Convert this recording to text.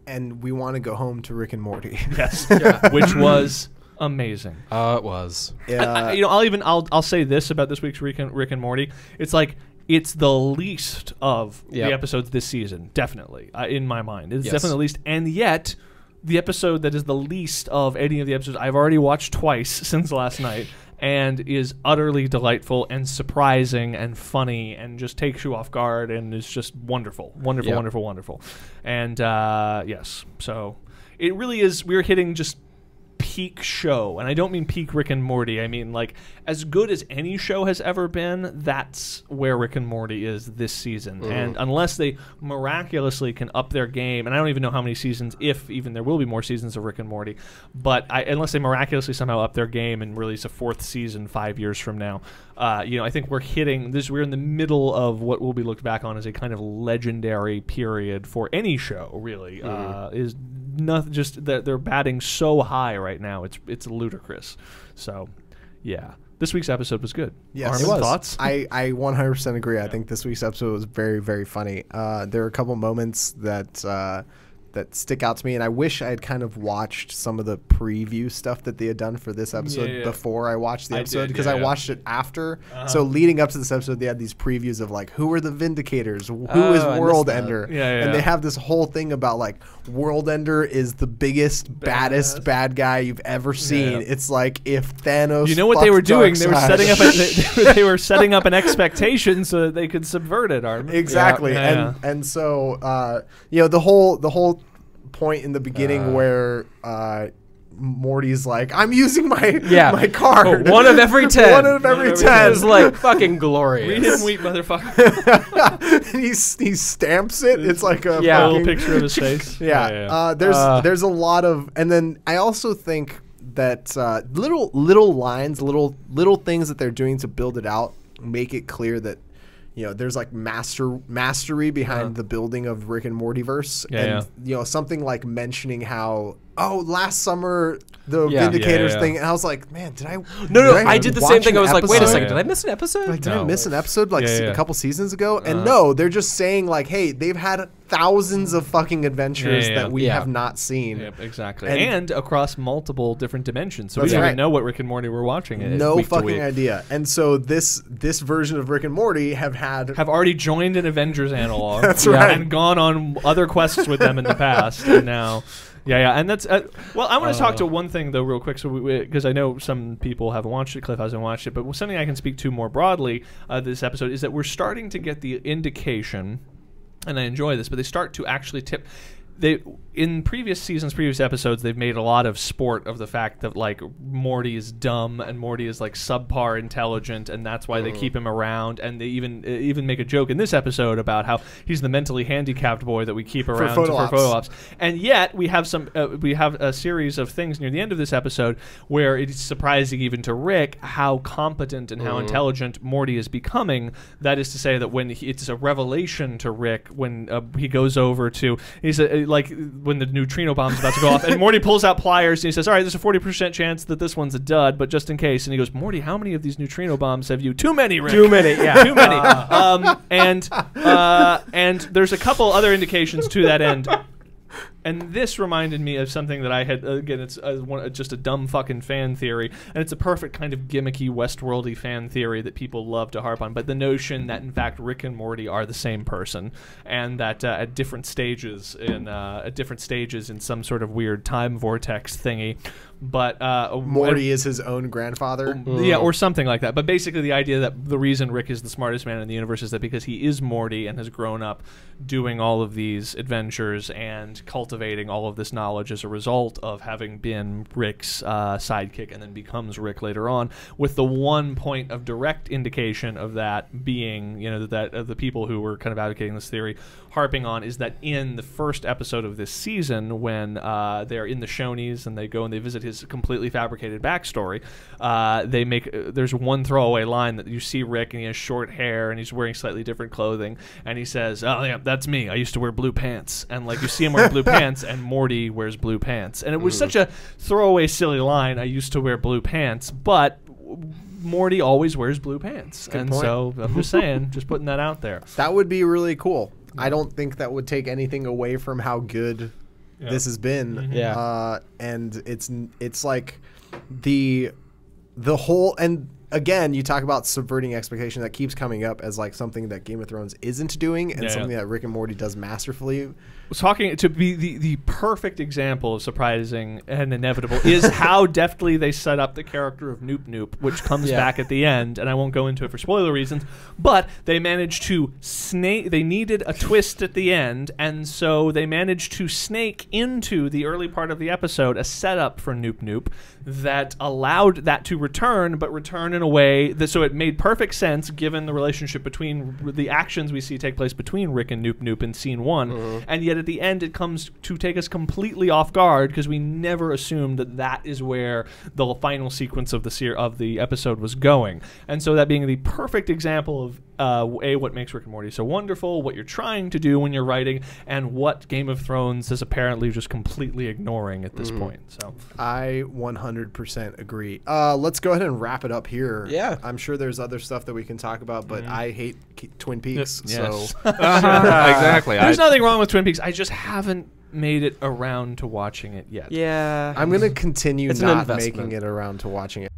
and we want to go home to Rick and Morty. Yes, which was amazing. It was. Yeah. I'll say this about this week's Rick and Morty. It's like it's the least of the episodes this season, definitely in my mind. It's definitely the least, and yet the episode that is the least of any of the episodes I've already watched twice since last night. And is utterly delightful and surprising and funny and just takes you off guard and is just wonderful. Wonderful. And yes, so it really is. We're hitting just peak show, and I don't mean peak Rick and Morty. I mean like as good as any show has ever been. That's where Rick and Morty is this season. And unless they miraculously can up their game, and I don't even know how many seasons, if even there will be more seasons of Rick and Morty, but unless they miraculously somehow up their game and release a 4th season 5 years from now, I think we're hitting this. We're in the middle of what will be looked back on as a kind of legendary period for any show. Really, is nothing. Just that they're batting so high right now. It's ludicrous. So, yeah. This week's episode was good. Yes, Armin, thoughts? I 100% agree. I think this week's episode was very, very funny. There are a couple moments that stick out to me, and I wish I had kind of watched some of the preview stuff that they had done for this episode before I watched the episode, because I watched it after. So leading up to this episode, they had these previews of like, who are the Vindicators? Who is World Ender? And they have this whole thing about like World Ender is the biggest, baddest bad guy you've ever seen. It's like if Thanos. You know what they were doing? They were setting up. They were setting up an expectation so that they could subvert it. Armin. Exactly, and so the whole point in the beginning where Morty's like, I'm using my card. One of every 10. One of every 10. It's like fucking glorious. Read him, wheat motherfucker. And he stamps it. It's like a little picture of his face. There's a lot of, and then I also think that little lines, little things that they're doing to build it out make it clear that there's like mastery behind the building of Rick and Mortyverse, something like mentioning how last summer the Vindicators thing, and I was like, man, did I? No, I did the same thing. I was like, wait a second, did I miss an episode? Like, did I miss an episode a couple seasons ago? And no, they're just saying like, hey, they've had thousands of fucking adventures that we have not seen. Yep, exactly, and across multiple different dimensions. So we didn't even know what Rick and Morty were watching. No fucking idea. And so this version of Rick and Morty have already joined an Avengers analog. That's right, and gone on other quests with them in the past, and now. And that's well. I want to talk to one thing though, real quick, so because I know some people haven't watched it. Cliff hasn't watched it, but something I can speak to more broadly this episode is that we're starting to get the indication, and I enjoy this, but they start to actually tip. In previous seasons, previous episodes, they've made a lot of sport of the fact that like Morty is dumb and Morty is like subpar intelligent, and that's why they keep him around. And they even make a joke in this episode about how he's the mentally handicapped boy that we keep around for photo ops. And yet we have a series of things near the end of this episode where it's surprising even to Rick how competent and how intelligent Morty is becoming. That is to say that when it's a revelation to Rick when he goes over to like when the neutrino bomb's about to go off, and Morty pulls out pliers and he says, all right, there's a 40% chance that this one's a dud, but just in case. And he goes, Morty, how many of these neutrino bombs have you? Too many, Rick. Too many, yeah. Too many. And there's a couple other indications to that end. And this reminded me of something that I had, again, it's just a dumb fucking fan theory, and it's a perfect kind of gimmicky, Westworldy fan theory that people love to harp on, but the notion that, in fact, Rick and Morty are the same person, and that at different stages in some sort of weird time vortex thingy, but Morty is his own grandfather? Yeah, or something like that. But basically the idea that the reason Rick is the smartest man in the universe is that because he is Morty and has grown up doing all of these adventures and cultivating all of this knowledge as a result of having been Rick's sidekick, and then becomes Rick later on, with the one point of direct indication of that being, that the people who were kind of advocating this theory harping on is that in the first episode of this season, when they're in the Shoney's and they go and they visit his completely fabricated backstory, there's one throwaway line that you see Rick and he has short hair and he's wearing slightly different clothing, and he says, oh yeah, that's me, I used to wear blue pants, and like you see him wearing blue pants, and Morty wears blue pants, and it was such a throwaway silly line, I used to wear blue pants, but Morty always wears blue pants. Good point. So I'm just saying, just putting that out there. That would be really cool. I don't think that would take anything away from how good this has been. Yeah. And it's like the whole, and again, you talk about subverting expectation. That keeps coming up as like something that Game of Thrones isn't doing, and something that Rick and Morty does masterfully. Talking to be the perfect example of surprising and inevitable is how deftly they set up the character of Noop Noop, which comes back at the end, and I won't go into it for spoiler reasons, but they managed to snake. They needed a twist at the end, and so they managed to snake into the early part of the episode a setup for Noop Noop that allowed that to return, but return in a way that so it made perfect sense given the relationship between the actions we see take place between Rick and Noop Noop in scene 1, and yet at the end it comes to take us completely off guard because we never assumed that is where the final sequence of the episode was going. And so that being the perfect example of what makes Rick and Morty so wonderful, what you're trying to do when you're writing, and what Game of Thrones is apparently just completely ignoring at this point. So I 100% agree. Let's go ahead and wrap it up here. Yeah. I'm sure there's other stuff that we can talk about, but I hate Twin Peaks. Yes. So Exactly. There's nothing wrong with Twin Peaks. I just haven't made it around to watching it yet. Yeah. I'm going to continue It's an not investment. making it around to watching it.